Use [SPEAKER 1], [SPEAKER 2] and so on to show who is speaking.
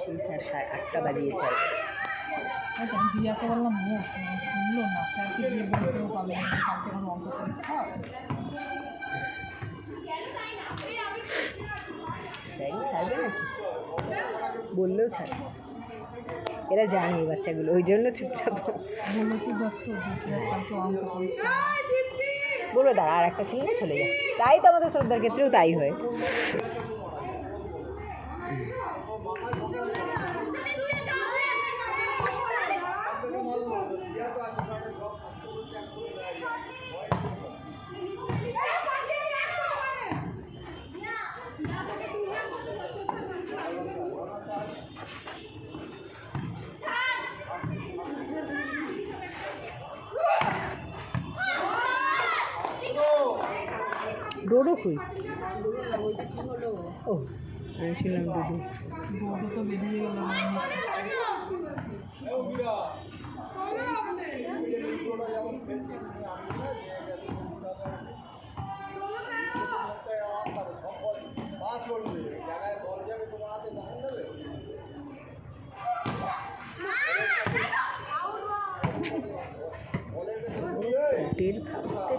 [SPEAKER 1] সেই স্যার 8:30 বাজিয়েছে।
[SPEAKER 2] দিয়াকে বললাম শুনলো না, স্যারকে দিয়ে বলতেও পারলো না, কালকে আমার অঙ্ক পরীক্ষা।
[SPEAKER 1] স্যারই ছাড়বে নাকি, বললেও ছাড়বে, এরা জানে এই বাচ্চাগুলো, ওই জন্য চুপচাপ
[SPEAKER 2] বললো তো দেখতো যে স্যার কালকে অঙ্ক পরীক্ষা,
[SPEAKER 1] বলবে দাঁড়া আর একটা কিনলে চলে যায়। তাই তো আমাদের শ্রদ্ধার ক্ষেত্রেও তাই হয়। ডোডো কই? ও আমি শুনলাম ডোডো।
[SPEAKER 2] ডোডো তো বেরিয়ে গেল।
[SPEAKER 1] হোটেল খাওয়াতে